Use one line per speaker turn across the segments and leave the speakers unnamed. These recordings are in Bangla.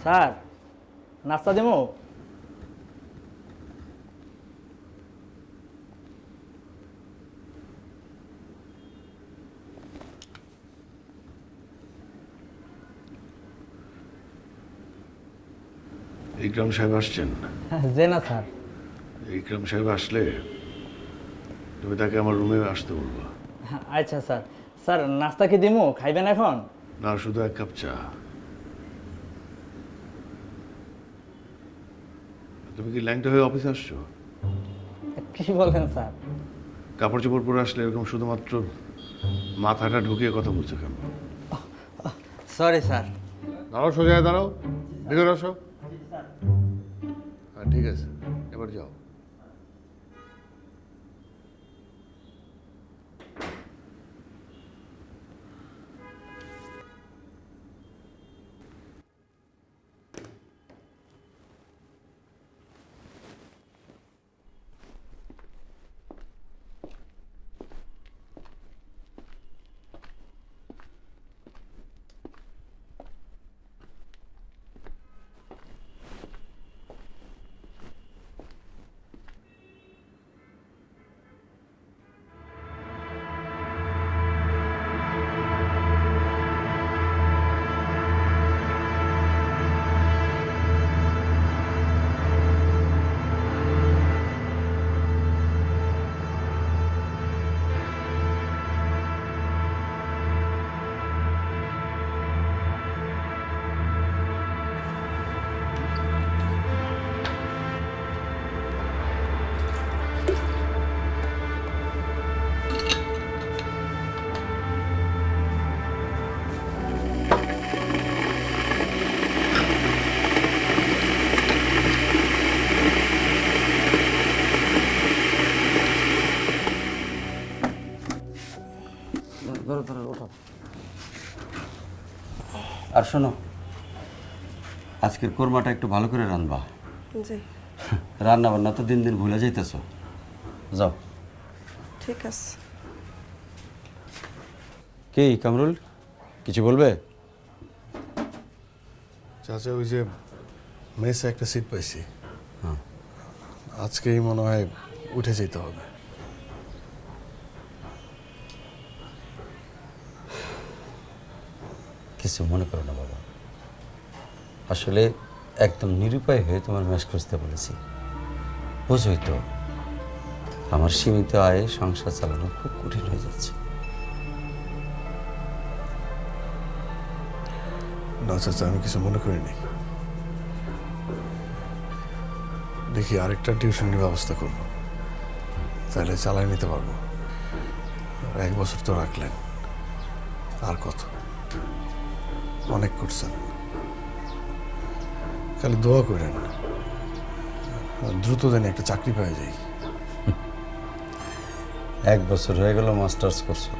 স্যার নাস্তা দেবো?
ইকরাম সাহেব আসছেন?
যে না স্যার।
ইকরাম সাহেব আসলে তুমি তাকে আমার রুমে আসতে বলবা।
আচ্ছা স্যার। স্যার নাস্তা কি দিমু, খাইবেন এখন?
না, শুধু এক কাপ চা। তুমি কি ল্যাংটা হয়ে অফিসে আসছো?
কি বলেন স্যার?
কাপড় চোপড় পরে আসলে এরকম শুধুমাত্র মাথাটা ঢুকিয়ে কথা বলছো কেন?
Sorry sir.
দাঁড়াও, সোজা হয়ে দাঁড়াও, ভিতরে আসো। হ্যাঁ ঠিক আছে, এবার যাও।
ধরো ধরো, ওঠো। আর শোনো, আজকের কোরমাটা একটু ভালো করে রান্না।
জি
রান্না বান্না তো দিন দিন ভুলে যাইতেছ। যাও।
ঠিক আছে।
কি কামরুল, কিছু বলবে?
চাচা, ওই যে মেসে একটা সিট পাইছি,
হ্যাঁ।
আজকেই মনে হয় উঠে যেতে হবে।
কিছু মনে করো না বাবা, আসলে একদম নিরুপায় হয়ে তোমার মেস খুঁজতে বলেছি। বুঝোই তো, আমার সীমিত আয়ে সংসার চালানো খুব কঠিন হয়ে যাচ্ছে।
না চাচা, আমি কিছু মনে করিনি। দেখি আরেকটা টিউশনের ব্যবস্থা করব, তাহলে চালাই নিতে পারবো। আর 1 বছর তো রাখলেন, আর কত? অনেক করছেন, খালি দোয়া করেন দ্রুত জানি একটা চাকরি পাওয়া যায়।
1 বছর হয়ে গেল মাস্টার্স করছো।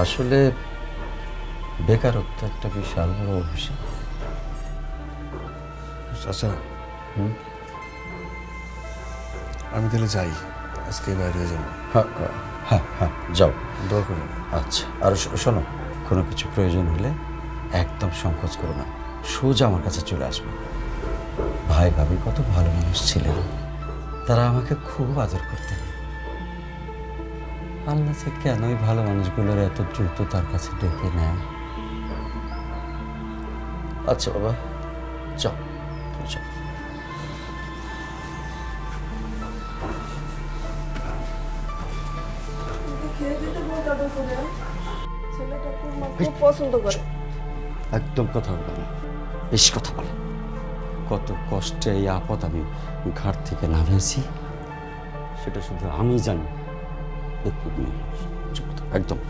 আসলে বেকারত্ব একটা বিশাল বড় অভিশাপ।
চাচা, আমি তাহলে যাই, আজকে বাইরে হয়ে যাবো।
হ্যাঁ হ্যাঁ হ্যাঁ, যাও।
দোয়া করেন।
আচ্ছা, আর শোনো, কোনো কিছু প্রয়োজন হলে একদম সংকোচ করো না, সোজা আমার কাছে চলে আসবে। ভাই ভাবি কত ভালো মানুষ ছিলেন, তারা আমাকে খুব আদর করতেন। আল্লাহ যে কেন এই ভালো মানুষগুলোর এত দ্রুত তার কাছে ডেকে নেয়। আচ্ছা বাবা, যাও তুমি যাও।
ছেলেটা কুরমা খুব পছন্দ করে।
একদম কথা বলো না, বেশি কথা বলো। কত কষ্টে এই আপদ আমি ঘাট থেকে নামিয়েছি সেটা শুধু আমি জানি। চুপ থাক, একদম।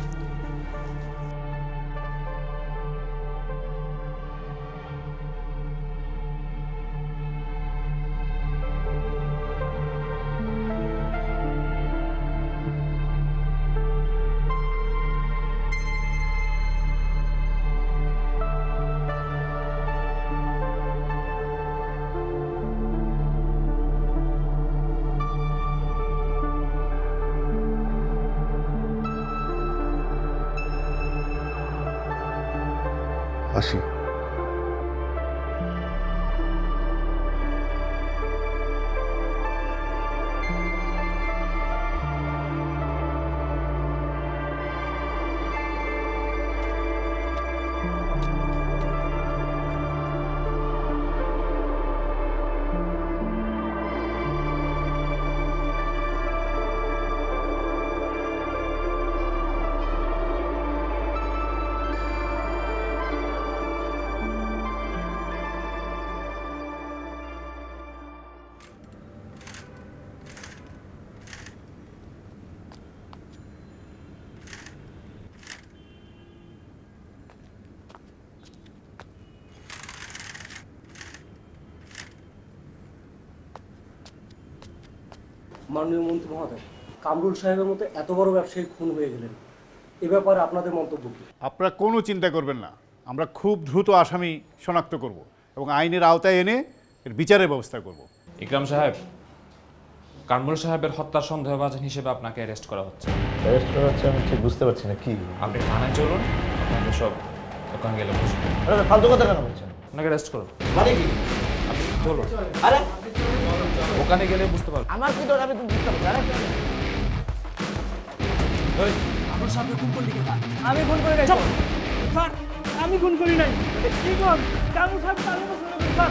আসি।
মাননীয় মন্ত্রী মহোদয়, কামরুল সাহেবের মতো এত বড় ব্যবসায়ী খুন হয়ে গেলেন, এ ব্যাপারে আপনাদের মন্তব্য কী?
আপনারা কোনো চিন্তা করবেন না, আমরা খুব দ্রুত আসামি শনাক্ত করব এবং আইনের আওতায় এনে এর বিচারের ব্যবস্থা করব।
ইকরাম সাহেব, কামরুল সাহেবের হত্যার সন্দেহভাজন হিসেবে আপনাকে অ্যারেস্ট করা হচ্ছে।
অ্যারেস্ট করা হচ্ছে? আমি ঠিক বুঝতে পারছি না কি।
আপনি থানায় চলুন, আপনাকে সব দোকান গেলে বসুন।
আরে ফালতু কথা কেন বলছেন?
আপনাকে অ্যারেস্ট করুন।
মানে কি?
আপনি চলুন,
আরে
ওখানে গেলে বুঝতে পারবেন।
আমার কি দরকার? আমি তো বুঝতে পারছি। আরে
আমি খুন করি নাই স্যার, আমি খুন করি নাই। কি কোন কামু সাহেব কামু স্যার,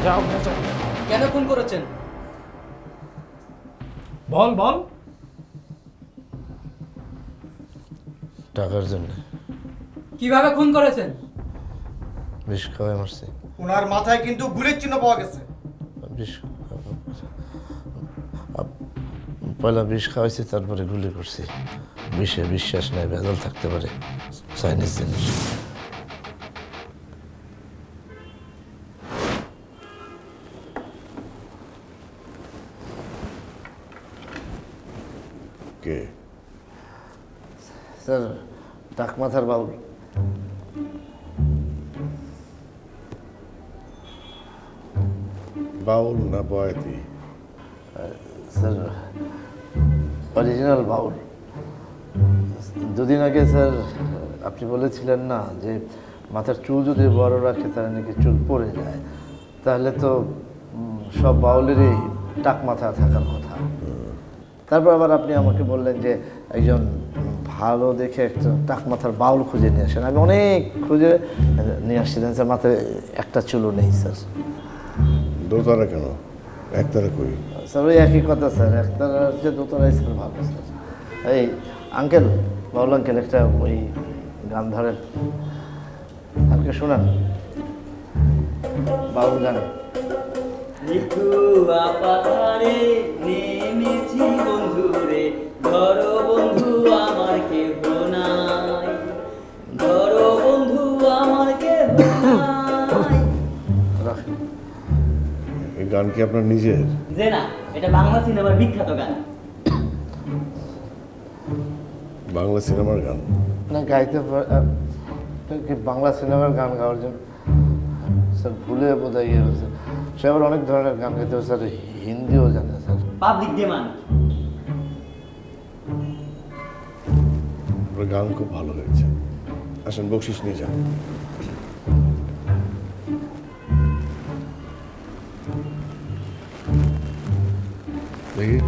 যাও যাও।
কেন খুন করেছেন?
বল বল।
টাকার জন্য
কিভাবে খুন করেছেন?
বিষ খাওয়াই মারছি।
ওনার মাথায় কিন্তু গুলির চিহ্ন পাওয়া গেছে।
বিষ পয়লা বিষ খাওয়াইছি, তারপরে গুলি করছি। বিষে বিশ্বাস নাই, ভেজাল থাকতে পারে, চাইনিজ জিনিস।
কে?
স্যার, টাক মাথার বাউল।
বাউল না বয়াতি?
স্যার, অরিজিনাল বাউল। দুদিন আগে স্যার আপনি বলেছিলেন না যে মাথার চুল যদি বড় রাখে তাহলে নাকি চুল পড়ে যায়, তাহলে তো সব বাউলেরই টাক মাথা থাকার কথা। তারপর আবার আপনি আমাকে বললেন যে একজন ভালো দেখে একটা টাক মাথার বাউল খুঁজে নিয়ে আসেন। আমি অনেক খুঁজে নিয়ে আসছিলেন স্যার, মাথায় একটা চুলও নেই স্যার।
দোতারা কেন? একতারা কই?
স্যার ওই একই কথা স্যার, একতারা হচ্ছে দোতলায় স্যার ভালো স্যার। এই আঙ্কেল, বাউল আঙ্কেল, একটা ওই গান ধরেন, আজকে শোনান বাউল গান।
পাথারে নেমেছি বন্ধুরে, ধরো বন্ধু আমার কেহ নাই, ধরো বন্ধু আমার কেহ নাই।
রাখ।
এই গান কি আপনার নিজের?
যে না, এটা বাংলা সিনেমার বিখ্যাত গান।
বাংলা সিনেমার গান?
না গাইতে কি বাংলা সিনেমার গান গাওয়ার জন্য স্যার ভুলে বোধ হয় ইয়ে হয়েছে। সে আবার অনেক ধরনের গান গাইতে হবে স্যার, হিন্দিও জানে স্যার।
Public demand.
আপনার গান খুব ভালো হয়েছে, আসেন বকশিস নিয়ে যান। দেখি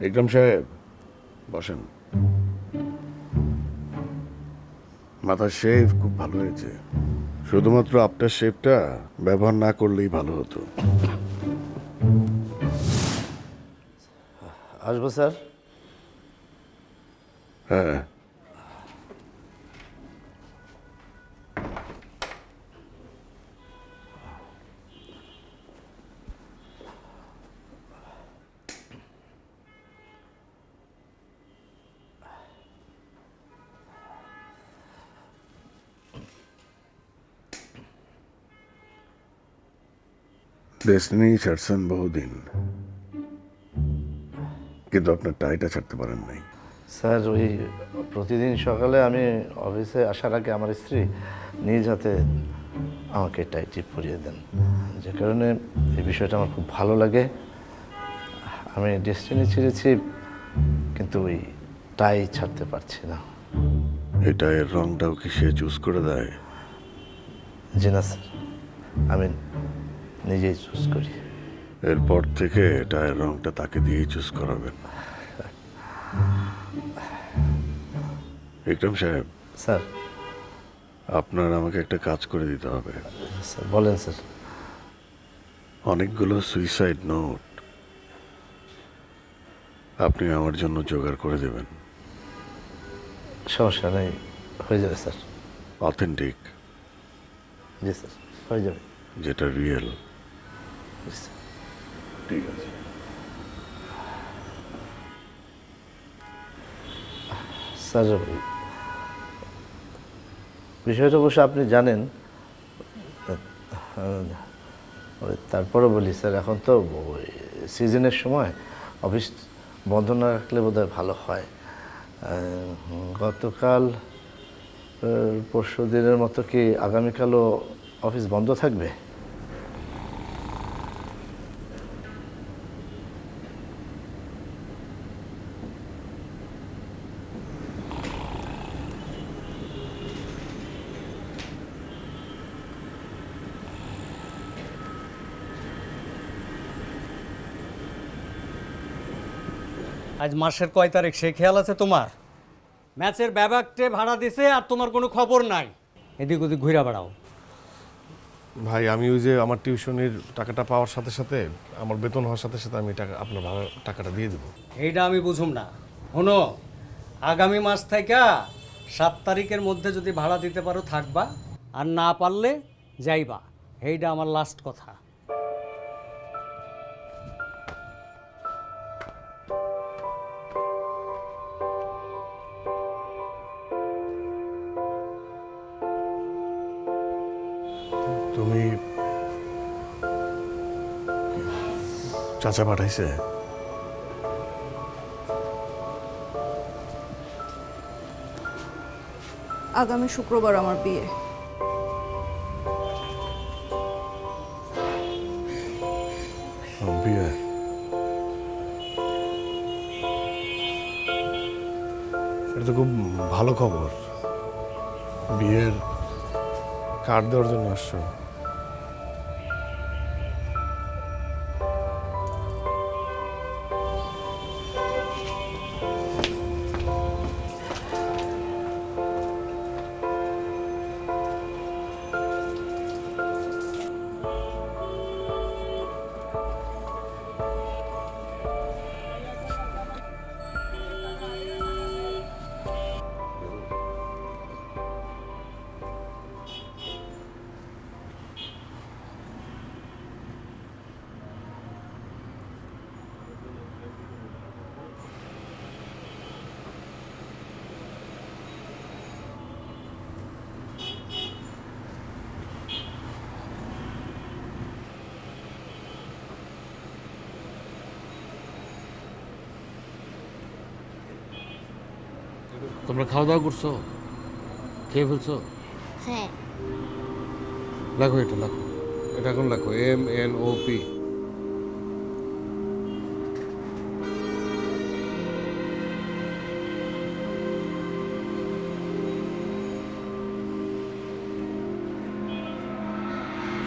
ইকরাম সাহেব, বসেন। মাথার শেভ খুব ভালো হয়েছে, শুধুমাত্র আপনার শেভটা ব্যবহার না করলেই ভালো হতো।
আসবো স্যার?
হ্যাঁ, ডেস্টিনি ছাড়ছেন বহুদিন, কিন্তু আপনার টাইটা ছাড়তে পারেন নাই।
স্যার ওই প্রতিদিন সকালে আমি অফিসে আসার আগে আমার স্ত্রী নিজ হাতে আমাকে টাইটি পরিয়ে দেন, যে কারণে এই বিষয়টা আমার খুব ভালো লাগে। আমি ডেস্টিনি ছেড়েছি, কিন্তু ওই টাই ছাড়তে পারছি না।
এটা এর রংটাও কি সে চুজ করে দেয়?
জি না স্যার, আমি নিজেই চুজ করি।
এরপর থেকে টায়ের রংটা তাকে দিয়েই চুজ করাবেন। ইকরাম সাহেব,
স্যার।
আপনার আমাকে একটা কাজ করে দিতে হবে।
স্যার বলেন স্যার।
অনেকগুলো সুইসাইড নোট আপনি আমার জন্য জোগাড় করে দেবেন।
সমস্যা নেই, হয়ে যাবে স্যার।
অথেন্টিক?
জি স্যার, হয়ে যাবে।
যেটা রিয়েল?
জি স্যার।
ঠিক আছে।
স্যার বিষয়টা অবশ্য আপনি জানেন, তারপরে বলি স্যার, এখন তো সিজনের সময় অফিস বন্ধ না রাখলে বোধহয় ভালো হয়। গতকাল পরশু দিনের মতো কি আগামীকালও অফিস বন্ধ থাকবে?
আজ মাসের কয় তারিখ সে খেয়াল আছে তোমার? ম্যাচের ব্যাবাকটে ভাড়া দিছে আর তোমার কোনো খবর নাই, এদিক ওদিক ঘুরে বেড়াও।
ভাই আমি ওই যে আমার টিউশনির টাকাটা পাওয়ার সাথে সাথে আমার বেতন হওয়ার সাথে সাথে আমি টাকা আপনার ভাড়ার টাকাটা দিয়ে দেবো।
এইটা আমি বুঝুম না। শোনো, আগামী মাস থেকে 7 তারিখের মধ্যে যদি ভাড়া দিতে পারো থাকবা, আর না পারলে যাইবা। এইটা আমার লাস্ট কথা।
তুমি চাচা পাঠাইছে?
আগামী শুক্রবার আমার বিয়ে।
বিয়ে? এটা তো খুব ভালো খবর। বিয়ের কার্ড দেওয়ার জন্য আসছো?
তোমরা খাওয়া দাওয়া করছো? খেয়ে ফেলছো?
হ্যাঁ।
লেখো, এটা লেখো, এটা এখন লেখো, MNOP।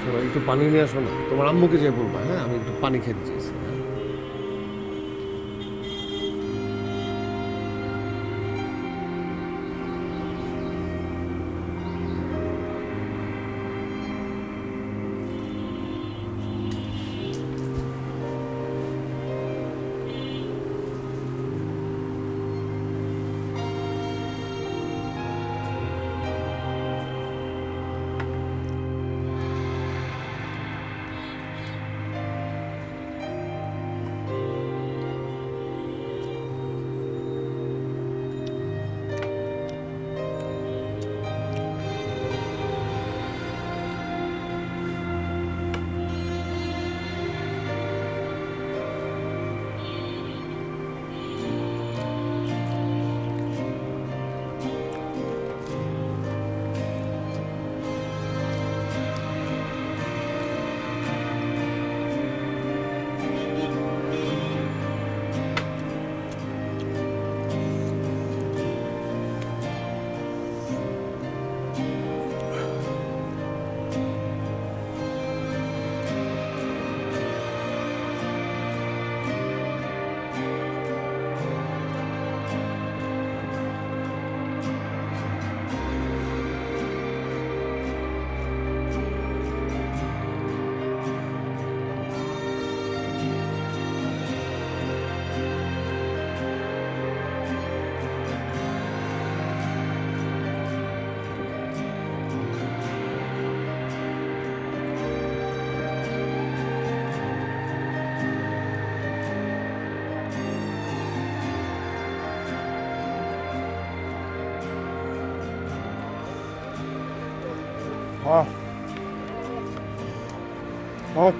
শোনো, একটু পানি নিয়ে আসো না, তোমার আম্মুকে যে বলবা। হ্যাঁ, আমি একটু পানি খেতে চাইছি। হ্যাঁ,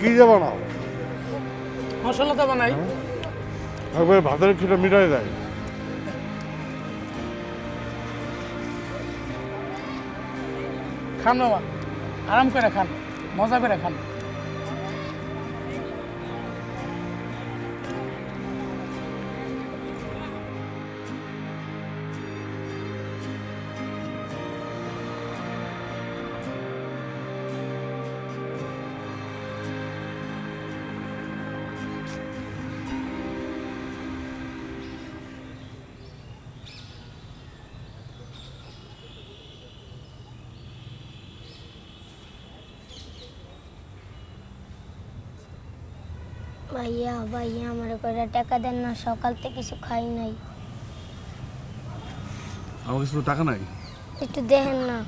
কি যাবো না
মশলা তো বানাই
একবার ভাতের খিদে মিটাই দেয়।
খান বাবা, আরাম করে খান, মজা করে খান।
ভাইয়া ভাইয়া আমার কয়টা টাকা দেন না, সকাল থেকে কিছু খাই নাই।
আমার কাছে তো টাকা নাই,
একটু দেখেন না,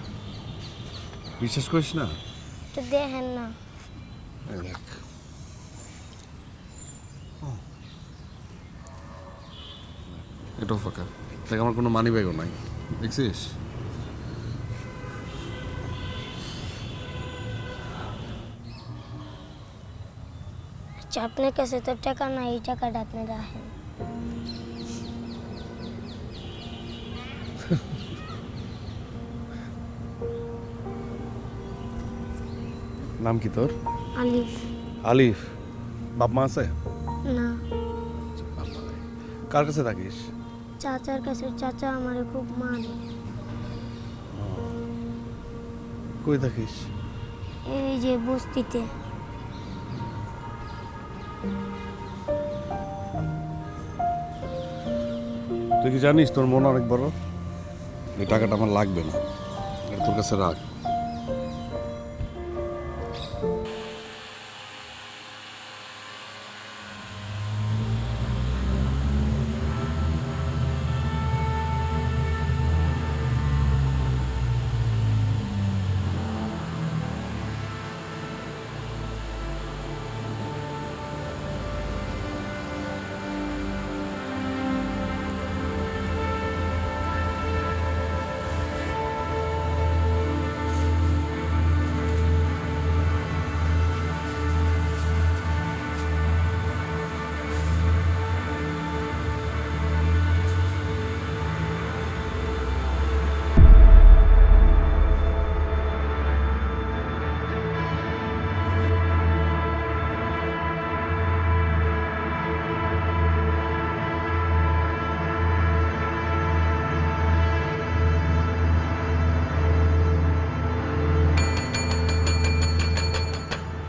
বিশ্বাস করিস না।
একটু দেখেন না।
এই দেখ, এটাও ফাঁকা। দেখ আমার কোনো মানি ব্যাগও নাই, দেখছিস?
আচ্ছা, আপনার কাছে তো টাকা নাই, এই টাকাটা আপনি রাখেন।
নাম কি তোর?
আলিফ।
আলিফ। বাপ মা আছে?
না।
কার কাছে থাকিস?
চাচার কাছে। চাচা আমারে খুব মারে।
কই থাকিস?
এই যে বস্তিতে।
তুই কি জানিস তোর মন অনেক বড়? এই টাকাটা আমার লাগবে না, এটা তোর কাছে রাখ।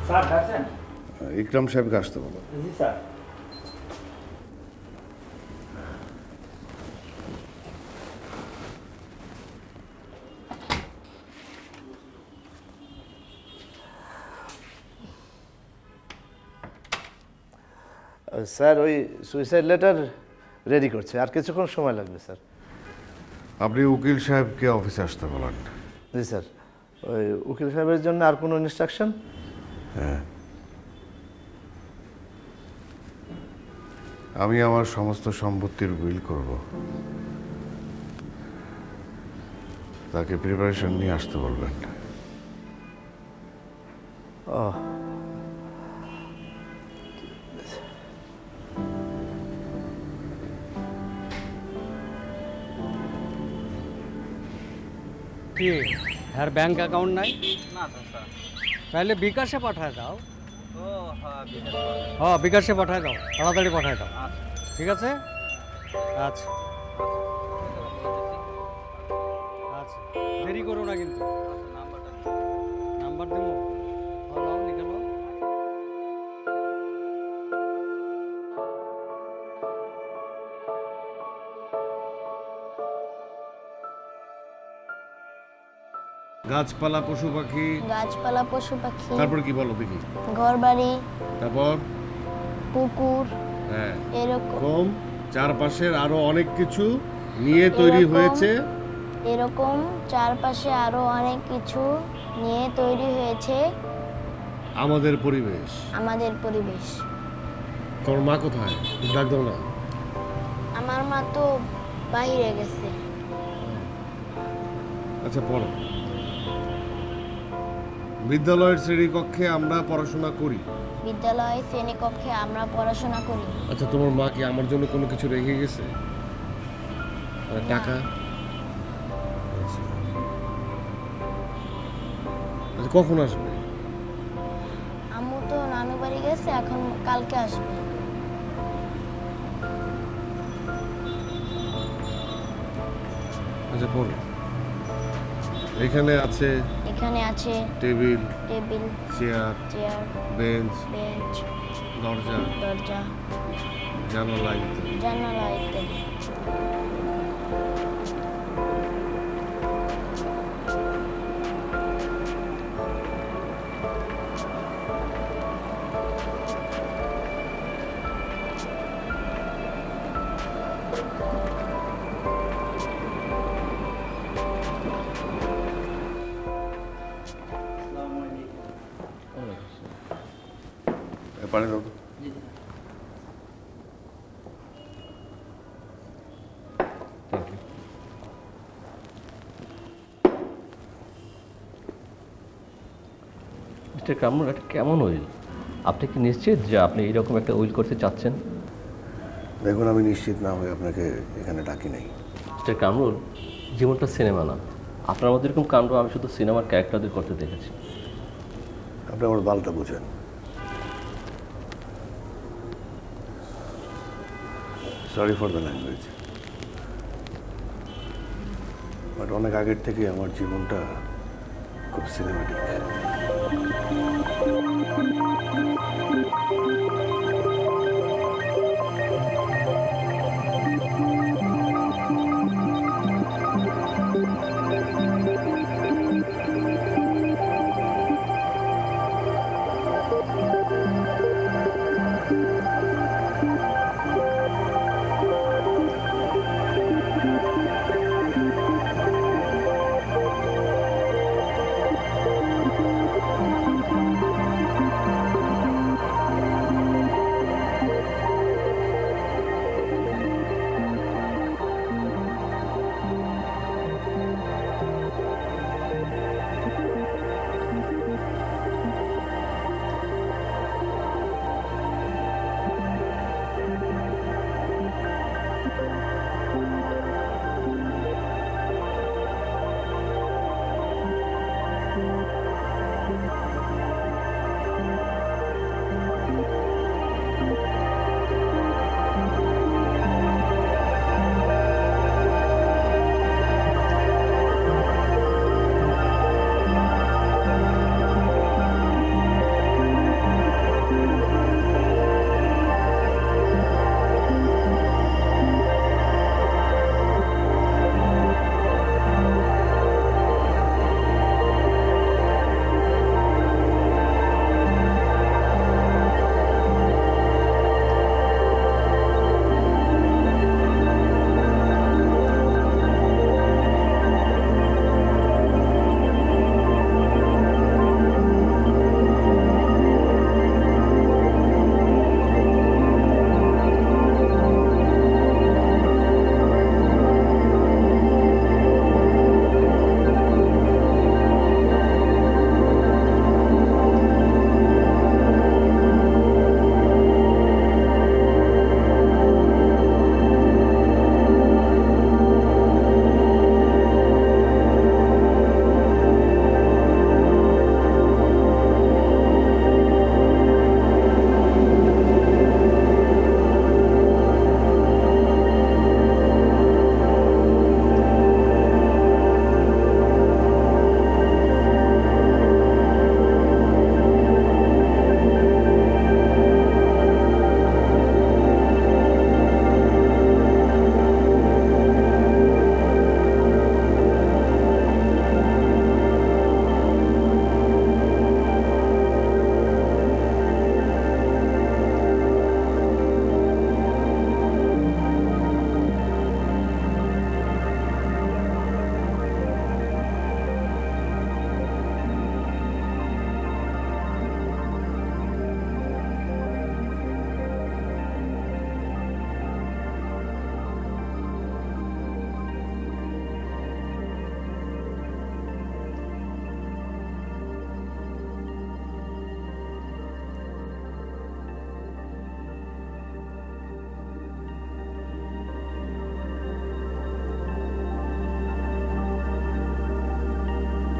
স্যার ডাকছেন?
ইকরাম সাহেবকে আসতে বলো।
জি স্যার।
স্যার ওই সুইসাইড লেটার রেডি করছে, আর কিছুক্ষণ সময় লাগবে স্যার।
আপনি উকিল সাহেবকে অফিসে আসতে বলেন।
জি স্যার। ওই উকিল সাহেবের জন্য আর কোনো ইনস্ট্রাকশন?
হ্যাঁ, আমি আমার সমস্ত সম্পত্তির উইল করব, তাকে প্রিপারেশন নিয়ে আসতে বলবেন।
ও
কি আর ব্যাংক অ্যাকাউন্ট নাই?
না তো স্যার।
তাহলে বিকাশে পাঠায় দাও।
ও হ্যাঁ, বিকাশ।
হ্যাঁ, বিকাশে পাঠায় দাও, তাড়াতাড়ি পাঠায় দাও।
আচ্ছা।
ঠিক আছে? আচ্ছা আচ্ছা, দেরি করো না কিন্তু।
নাম্বারটা
নাম্বার দেবো? নাও, লিখে নাও।
গাছপালা, পশু পাখি,
গাছপালা, পশু পাখি,
তারপর কি বলো দেখি?
ঘর বাড়ি,
তারপর
পুকুর,
হ্যাঁ,
এরকম
কম চারপাশের আরো অনেক কিছু নিয়ে তৈরি হয়েছে।
এরকম চারপাশে আরো অনেক কিছু নিয়ে তৈরি হয়েছে
আমাদের পরিবেশ।
আমাদের পরিবেশ।
তোমার মা কোথায়? ডাক দাও না।
আমার মা তো বাইরে গেছে।
আচ্ছা পড়ো। বিদ্যালয়ের শ্রেণীকক্ষে আমরা পড়াশোনা করি।
বিদ্যালয়ে শ্রেণীকক্ষে আমরা পড়াশোনা করি।
আচ্ছা, তোমার মা কি আমার জন্য কোনো কিছু রেখে গেছে? মানে টাকা? আচ্ছা। আচ্ছা, কখন আসবে?
আম্মু তো নানু বাড়ি গেছে, এখন কালকে আসবে।
আচ্ছা, পড়ো। এখানে আছে
এখানে আছে
table,
table,
chair,
chair,
bench,
bench,
দরজা,
দরজা,
জানালা ইত্যাদি।
জানালা ইত্যাদি।
পানি দাও তো।
মিস্টার কামরুল, এটা কেমন উইল? আপনি কি নিশ্চিত যে আপনি এরকম একটা উইল করতে চাচ্ছেন?
দেখুন, আমি নিশ্চিত না হয়ে আপনাকে এখানে ডাকি নাই।
মিস্টার কামরুল, জীবনটা সিনেমা না। আপনার মধ্যে এরকম কাণ্ড আমি শুধু সিনেমার ক্যারেক্টারদের করতে দেখেছি।
আপনি আমার বালটা বুঝেন। Sorry for the language, but অনেক আগের থেকে আমার জীবনটা খুব সিনেমাটিক।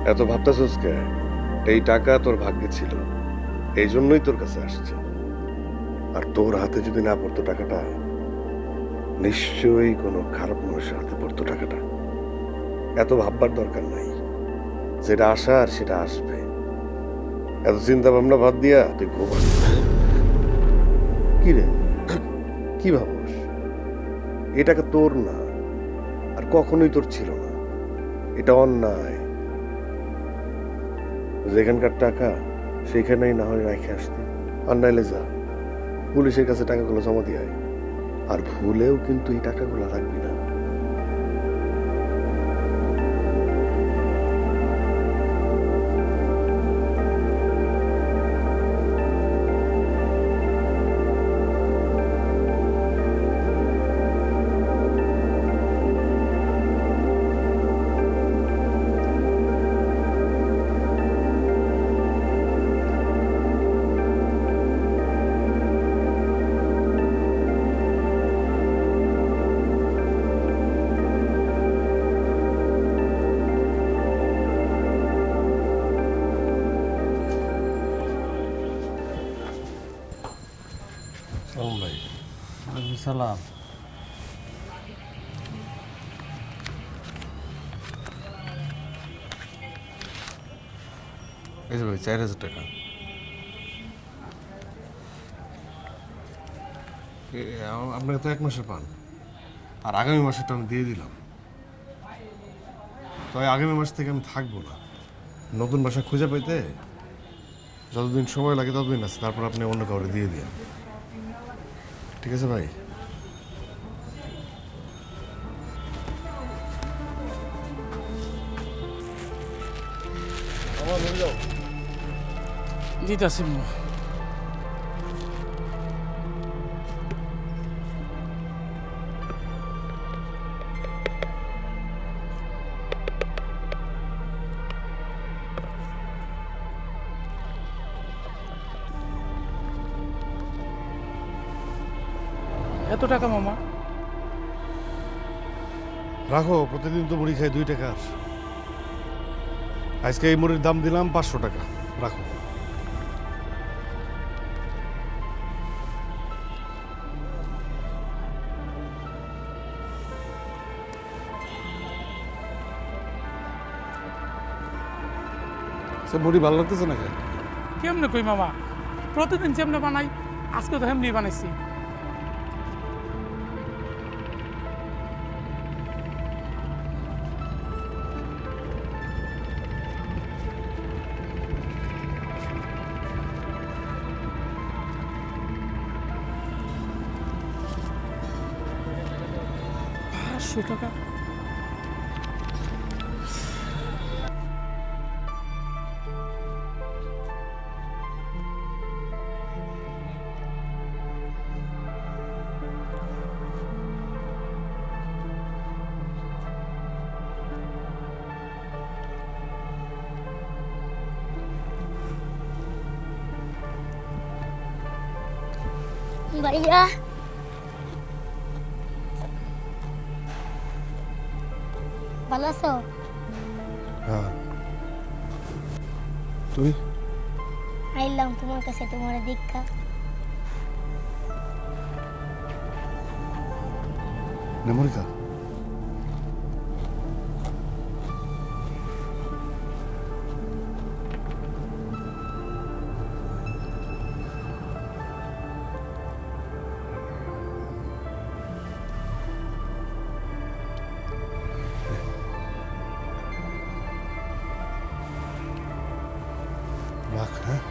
এত ভাবতেছস কে? এই টাকা তোর ভাগ্যে ছিল, এই জন্যই তোর কাছে আসছে। আর তোর হাতে যদি না পড়তো টাকাটা, নিশ্চয়ই কোনো খারাপ মানুষের হাতে পড়তো টাকাটা। এত ভাববার দরকার নাই, যেটা আসার সেটা আসবে। এত চিন্তা ভাবনা বাদ দিয়া তুই ঘুমা। কি রে, কি ভাবস? এ টাকা তোর না, আর কখনোই তোর ছিল না। এটা অন্যায়। যেখানকার টাকা সেখানেই না হয় রেখে আসতে, আর নাইলে যা পুলিশের কাছে টাকাগুলো জমা দিয়ে আয়। আর ভুলেও কিন্তু এই টাকাগুলো রাখবি না। সালাম ভাই।
সালাম।
এই যে ভাই 4000 টাকা। আপনাকে তো 1 মাসে পান, আর আগামী মাসেটা আমি দিয়ে দিলাম। তো আগামী মাস থেকে আমি থাকবো না। নতুন বাসা খুঁজে পাইতে যতদিন সময় লাগে ততদিন আছে, তারপর আপনি অন্য কাউরে দিয়ে দিন। ঠিক আছে ভাই?
দিতাছি। এত টাকা মামা?
রাখো, প্রতিদিন তো মুড়ি খাই 2 টাকার। আজকে এই মুড়ির দাম দিলাম 500 টাকা। রাখো। মুড়ি ভালো লাগতেছে না?
কেমনে কই মামা, প্রতিদিন যেমনে বানাই আজকে তো এমনি বানাইছি। টাকা?
ভাইয়া ভালো আছো?
হ্যাঁ। তুই?
আইলাম তোমার কাছে তোমার দীক্ষা।
নেমরিকা, রাখ। হ্যাঁ,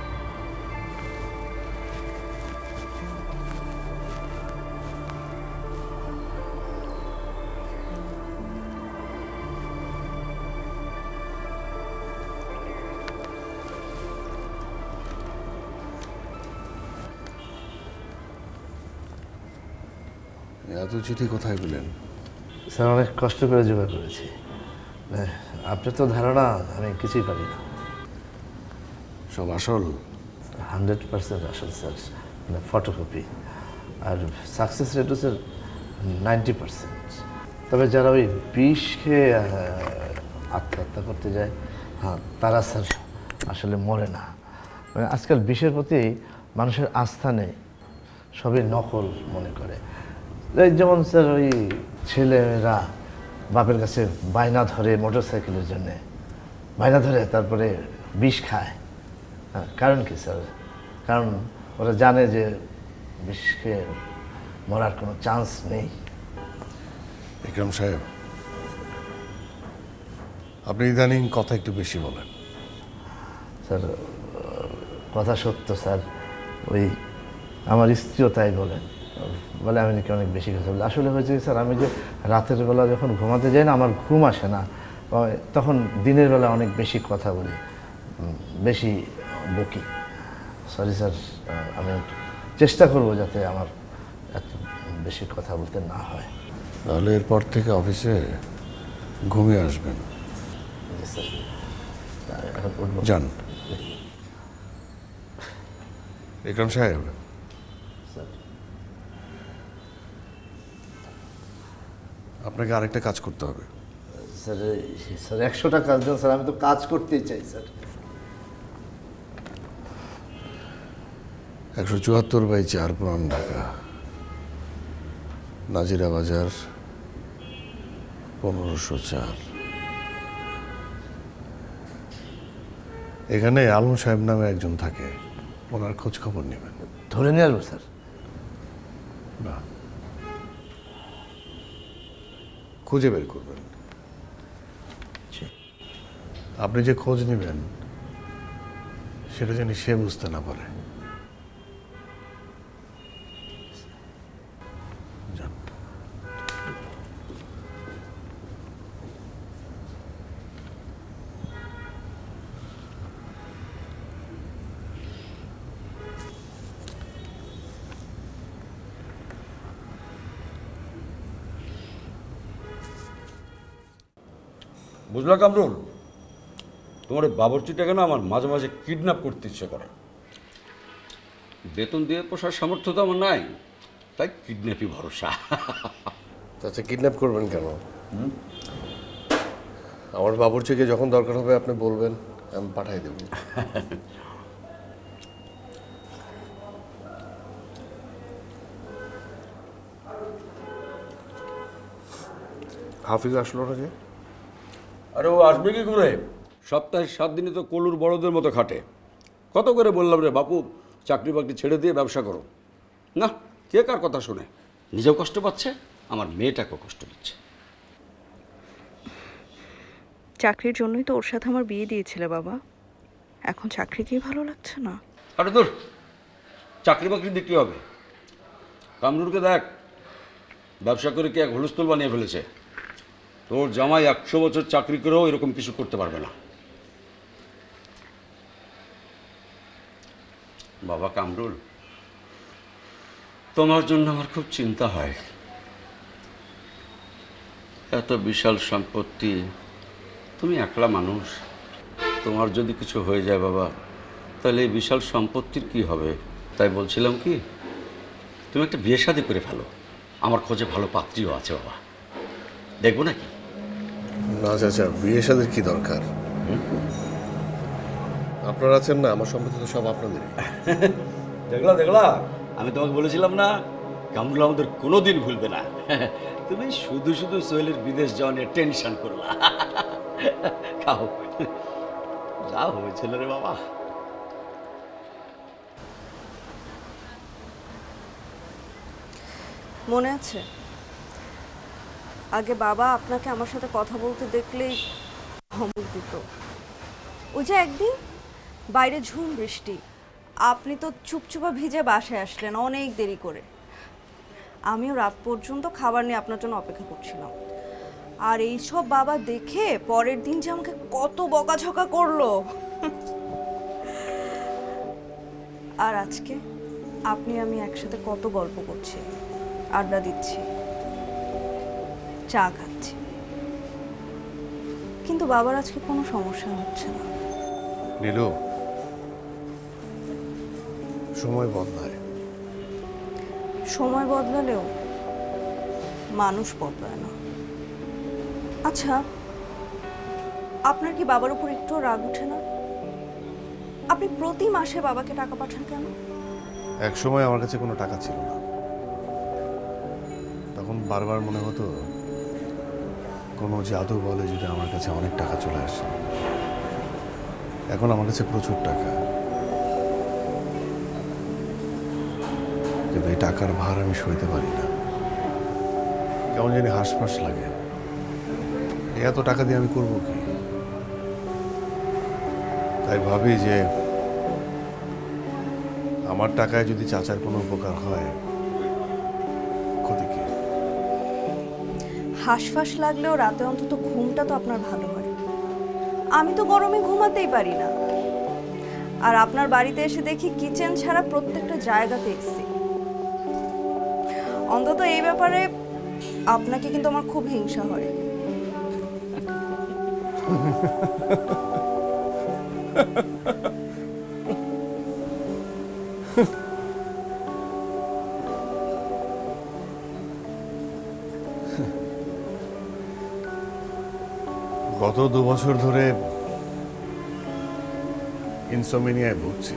এত চিঠি কোথায় পেলেন?
স্যার অনেক কষ্ট করে জোগাড় করেছি। আপনার তো ধারণা আমি কিছুই পারি না।
সব আসল?
100% আসল স্যার, মানে ফটোকপি। আর সাকসেস রেটও স্যার 90%। তবে যারা ওই বিষ খেয়ে আত্মহত্যা করতে যায় হ্যাঁ, তারা স্যার আসলে মরে না। মানে আজকাল বিষের প্রতি মানুষের আস্থা নেই, সবই নকল মনে করে। এই যেমন স্যার ওই ছেলেরা বাপের কাছে বায়না ধরে মোটর সাইকেলের জন্যে, বায়না ধরে তারপরে বিষ খায়। হ্যাঁ, কারণ কি স্যার? কারণ ওরা জানে যে বিষ খেয়ে মরার কোনো চান্স নেই।
বিক্রম সাহেব, আপনি ইদানিং কথা একটু বেশি বলেন।
স্যার কথা সত্য স্যার, ওই আমার স্ত্রীও তাই বলেন, বলে আমি নাকি অনেক বেশি কথা বলি। আসলে হয়েছে স্যার, আমি যে রাতের বেলা যখন ঘুমাতে যাই না, আমার ঘুম আসে না, তখন দিনের বেলা অনেক বেশি কথা বলি, বেশি বকি। সরি স্যার, আমি চেষ্টা করব যাতে আমার এত বেশি কথা বলতে না হয়।
তাহলে এরপর থেকে অফিসে ঘুমিয়ে আসবেন।
জি স্যার, এখন উঠবো।
যান। বিক্রম সাহেব,
স্যার
আপনাকে আরেকটা কাজ করতে হবে।
স্যার, স্যার 100টা কাজ দেন স্যার, আমি তো কাজ করতেই চাই স্যার।
174/4 পুরান ঢাকা, নাজিরা বাজার 1504। এখানে আলম সাহেব নামে একজন থাকে, ওনার খোঁজ খবর নেবেন।
ধরে নিয়ে আসবো স্যার?
না, খুঁজে বের করবেন। আপনি যে খোঁজ নেবেন সেটা যেন সে বুঝতে না পারে। যান।
বুঝলা কামরুল, তোমার ওই বাবরচিটাকে না আমার মাঝে মাঝে কিডন্যাপ করতে ইচ্ছে করে। বেতন দিয়ে পোষার সামর্থ্য তো আমার নাই, তাই কিডন্যাপই ভরসা।
আচ্ছা, কিডন্যাপ করবেন কেন? আমার বাবুর্চিকে যখন দরকার হবে আপনি বলবেন, আমি পাঠাই দেব। হাফিজ আসলো না যে?
আরে ও আসবে কি করে? সপ্তাহে 7 দিনই তো কলুর বড়দের মতো খাটে। কত করে বললাম রে বাপু, চাকরি বাকরি ছেড়ে দিয়ে ব্যবসা করো। না, কে কার কথা শুনে? নিজেও কষ্ট পাচ্ছে, আমার মেয়েটাকেও কষ্ট দিচ্ছে।
চাকরির জন্যই তো ওর সাথে আমার বিয়ে দিয়েছিলে বাবা, এখন চাকরিকেই ভালো লাগছে না?
আরে তোর চাকরি বাকরি দিয়ে কী হবে? কামরুলকে দেখ, ব্যবসা করে কি এক হুলস্থুল বানিয়ে ফেলেছে। তোর জামাই 100 বছর চাকরি করেও এরকম কিছু করতে পারবে না। বাবা কামরুল, তোমার জন্য আমার খুব চিন্তা হয়। এত বিশাল সম্পত্তি, তুমি একলা মানুষ, তোমার যদি কিছু হয়ে যায় বাবা, তাহলে এই বিশাল সম্পত্তির কি হবে? তাই বলছিলাম কি, তুমি একটা বিয়ে শাদী করে ফেলো। আমার খোঁজে ভালো পাত্রীও আছে বাবা, দেখবো নাকি?
না চাচা, বিয়ে শাদীর কি দরকার? আপনারা আছেন না, আমার সম্পত্তি তো সব আপনাদেরই।
দেখলা দেখলা, আমি তোমাকে বলেছিলাম না, কামরুল আমাদের কোনোদিন ভুলবে না। তুমি শুধু শুধু সোহেলের বিদেশ যাওয়া নিয়ে টেনশন করলা। খাও, যা হয়েছিল রে বাবা।
মনে আছে আগে বাবা আপনাকে আমার সাথে কথা বলতে দেখলেই ধমক দিত। ওই যে একদিন বাইরে ঝুম বৃষ্টি, আপনি তো চুপচুপা ভিজে বাসায় আসলেন অনেক দেরি করে। আমিও রাত পর্যন্ত খাবার নিয়ে আপনার জন্য অপেক্ষা করছিলাম। আর এইসব বাবা দেখে পরের দিন যে আমাকে কত বকাঝকা করলো। আর আজকে আপনি আমি একসাথে কত গল্প করছি, আড্ডা দিচ্ছি, চা খাচ্ছি, কিন্তু বাবার আজকে কোনো সমস্যা হচ্ছে না।
নীলু, সময় বদলায়।
সময় বদলালেও মানুষ বদলায় না। আচ্ছা, আপনার কি বাবার উপর একটু রাগ ওঠে না? আপনি প্রতি মাসে বাবাকে টাকা পাঠান কেন?
এক সময় আমার কাছে কোনো টাকা ছিল না, তখন বারবার মনে হতো কোনো জাদু বলে যদি আমার কাছে অনেক টাকা চলে আসে। এখন আমার কাছে প্রচুর টাকা, কিন্তু এই টাকার ভার আমি সইতে পারি না। কেমন জানি হাঁসফাঁস লাগে। এত টাকা দিয়ে আমি করবো কি? তাই ভাবি যে আমার টাকায় যদি চাচার কোনো উপকার হয়, ক্ষতি কি?
হাঁসফাঁস লাগলেও রাতে অন্তত ঘুমটা তো আপনার ভালো হয়। আমি তো গরমে ঘুমাতেই পারি না। আর আপনার বাড়িতে এসে দেখি কিচেন ছাড়া প্রত্যেকটা জায়গাতে এসি। অন্তত এই ব্যাপারে আপনাকে কিন্তু আমার খুব হিংসা হয়।
গত 2 বছর ধরে ইনসোমিনিয়ায় ভুগছি।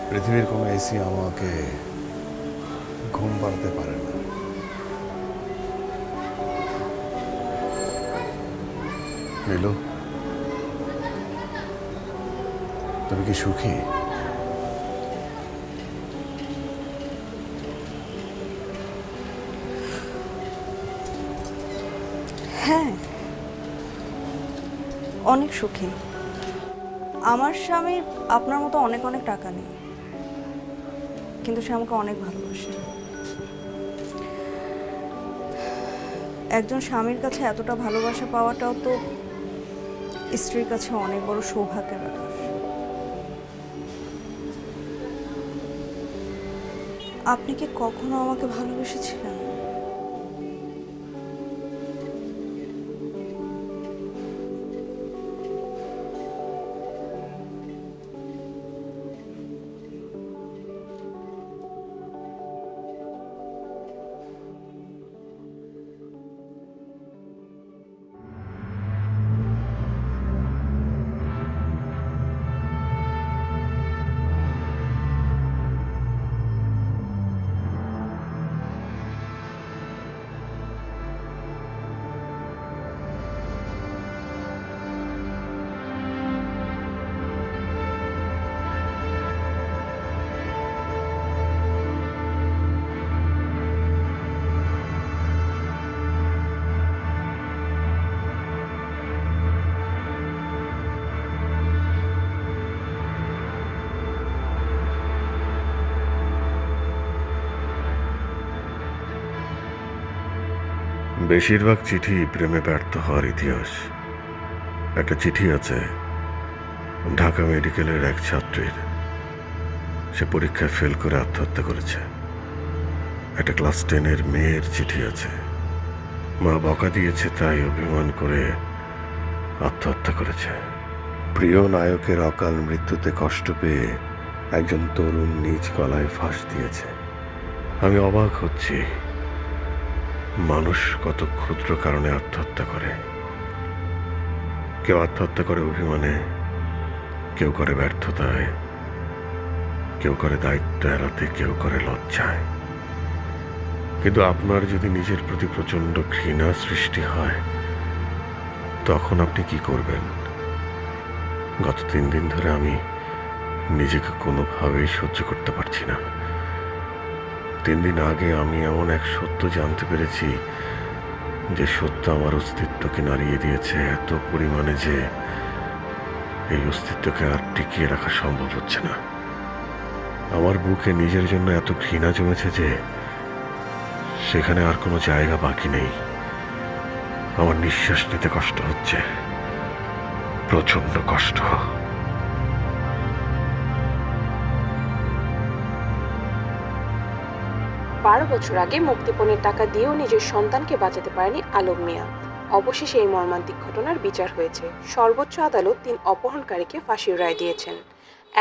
পৃথিবীর কোনো এসি আমাকে ঘুম পাড়াতে পারে না। নীলু, তুমি কি সুখী?
হ্যাঁ, অনেক সুখী। আমার স্বামী আপনার মতো অনেক অনেক টাকা নেই, কিন্তু সে আমাকে অনেক ভালোবাসে। একজন স্বামীর কাছে এতটা ভালোবাসা পাওয়াটাও তো স্ত্রীর কাছে অনেক বড় সৌভাগ্যের ব্যাপার। আপনি কি কখনো আমাকে ভালোবেসেছিলেন?
বেশিরভাগ চিঠি প্রেমে ব্যর্থ হওয়ার ইতিহাস। একটা চিঠি আছে ঢাকা মেডিকেলের এক ছাত্রীর, সে পরীক্ষায় ফেল করে আত্মহত্যা করেছে। একটা ক্লাস 10-এর মেয়ের চিঠি আছে, মা বকা দিয়েছে তাই অভিমান করে আত্মহত্যা করেছে। প্রিয় নায়কের অকাল মৃত্যুতে কষ্ট পেয়ে একজন তরুণ নিজ গলায় ফাঁস দিয়েছে। আমি অবাক হচ্ছি মানুষ কত ক্ষুদ্র কারণে আত্মহত্যা করে। কেউ আত্মহত্যা করে অভিমানে, কেউ করে ব্যর্থতায়, কেউ করে দায়িত্ব এড়াতে, কেউ করে লজ্জায়। কিন্তু আপনার যদি নিজের প্রতি প্রচণ্ড ঘৃণা সৃষ্টি হয়, তখন আপনি কি করবেন? গত 3 দিন ধরে আমি নিজেকে কোনোভাবেই সহ্য করতে পারছি না। 3 দিন আগে আমি এমন এক সত্য জানতে পেরেছি, যে সত্য আমার অস্তিত্বকে নাড়িয়ে দিয়েছে এত পরিমাণে যে এই অস্তিত্বকে আর টিকিয়ে রাখা সম্ভব হচ্ছে না। আমার বুকে নিজের জন্য এত ঘৃণা জমেছে যে সেখানে আর কোনো জায়গা বাকি নেই। আমার নিঃশ্বাস নিতে কষ্ট হচ্ছে, প্রচণ্ড কষ্ট।
12 বছর আগে মুক্তিপণের টাকা দিয়েও নিজের সন্তানকে বাঁচাতে পারেনি আলম মিয়া। অবশেষে এই মর্মান্তিক ঘটনার বিচার হয়েছে। সর্বোচ্চ আদালত 3 অপহরণকারীকে ফাঁসির রায় দিয়েছেন।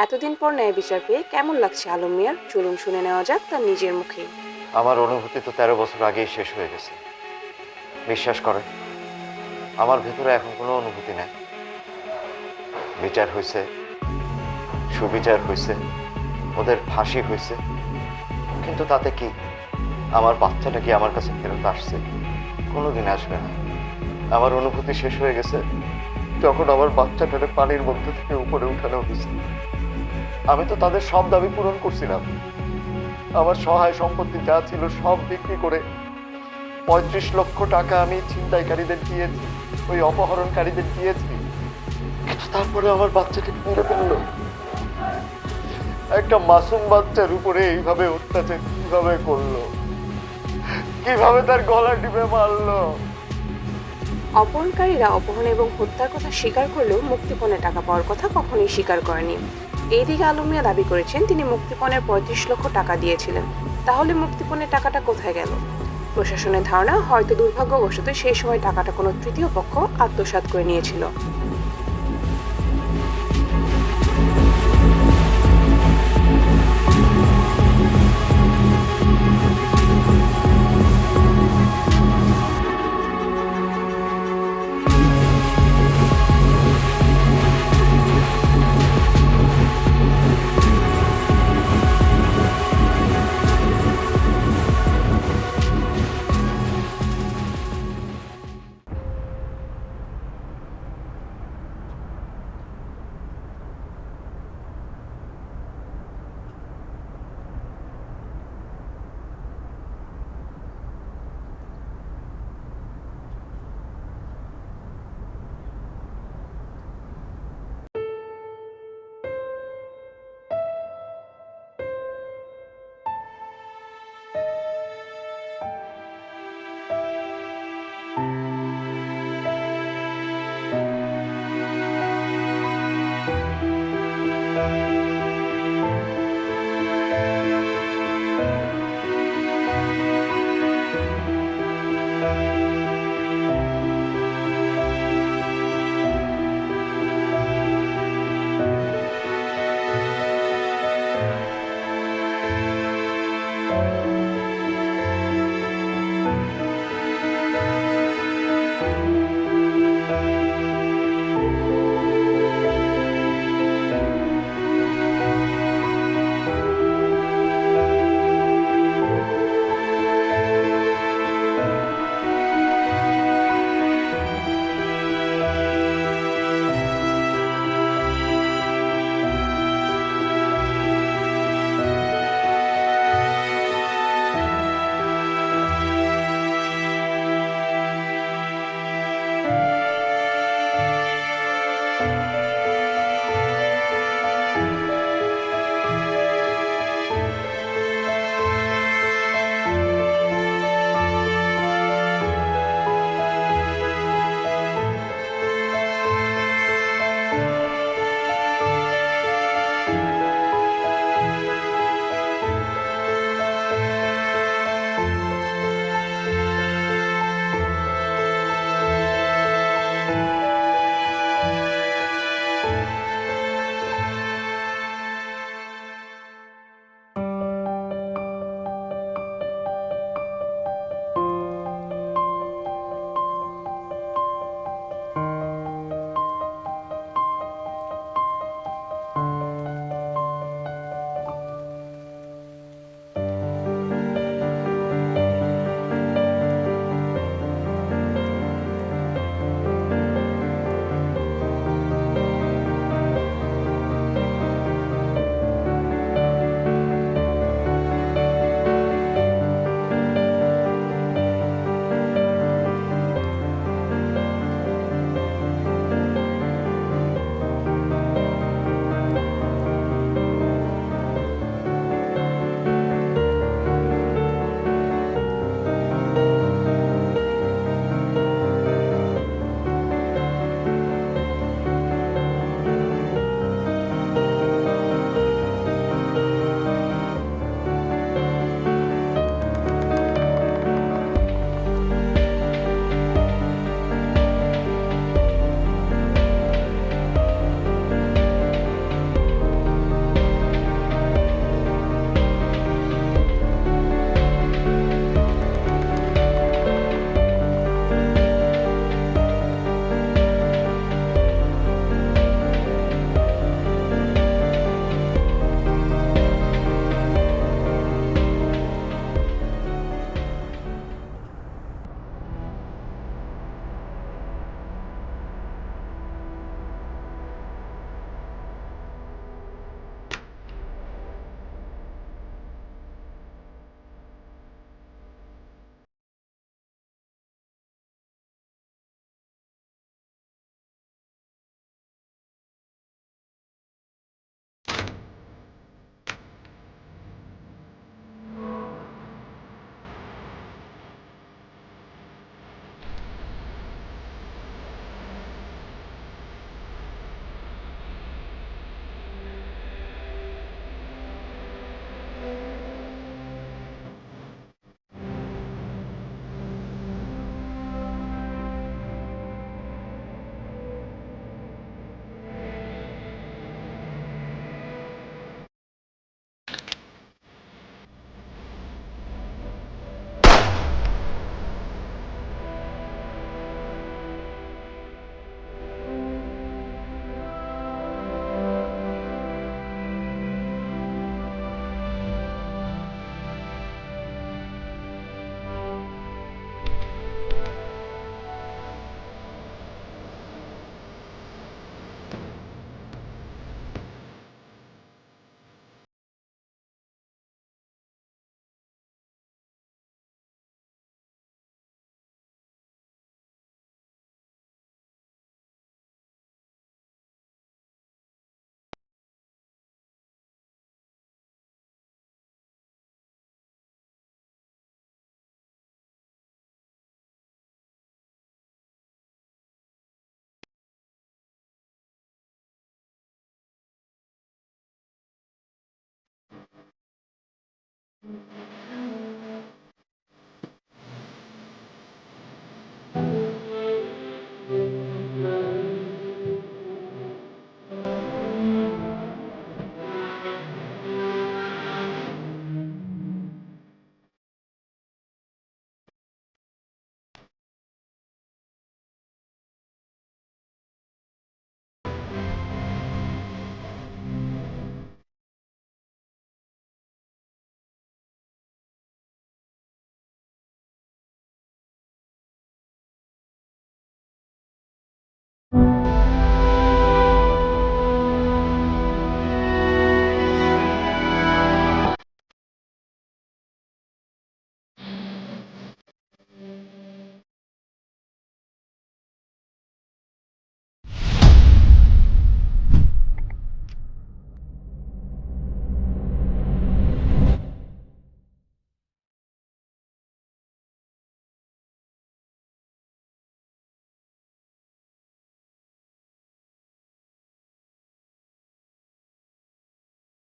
এতদিন পর ন্যায় বিচার পেয়ে কেমন লাগছে আলম মিয়ার, চলুন শুনে নেওয়া যাক তার নিজের মুখে।
আমার অনুভূতি তো 13 বছর আগেই শেষ হয়ে গেছে। বিশ্বাস করেন, আমার ভেতরে এখন কোনো অনুভূতি নেই। বিচার হয়েছে, সুবিচার হয়েছে, ওদের ফাঁসি হয়েছে, কিন্তু তাতে কি আমার বাচ্চাটা কি আমার কাছে ফেরত আসছে? কোনোদিন আসবে না। আমার অনুভূতি শেষ হয়ে গেছে যখন আমার বাচ্চাটাকে পানির মধ্যে থেকে উপরে উঠানো হয়েছে। আমি তো তাদের সব দাবি পূরণ করছিলাম। আমার সহায় সম্পত্তি যা ছিল সব বিক্রি করে 35 লক্ষ টাকা আমি ছিনতাইকারীদের দিয়েছি, ওই অপহরণকারীদের দিয়েছি। কিন্তু তারপরে আমার বাচ্চাকে মেরে ফেললো। একটা মাসুম বাচ্চার উপরে এইভাবে অত্যাচার কিভাবে করলো? কিভাবে তার গলা টিপে মারলো?
অপহরণকারীরা অপহরণ এবং হত্যার কথা স্বীকার করলেও মুক্তিপণের টাকা পাওয়ার কথা কখনোই স্বীকার করেনি। এইদিকে আলম মিয়া দাবি করেছেন তিনি মুক্তিপণের 35 লক্ষ টাকা দিয়েছিলেন। তাহলে মুক্তিপণের টাকাটা কোথায় গেল? প্রশাসনের ধারণা হয়তো দুর্ভাগ্যবশত সেই সময় টাকাটা কোনো তৃতীয় পক্ষ আত্মসাৎ করে নিয়েছিল।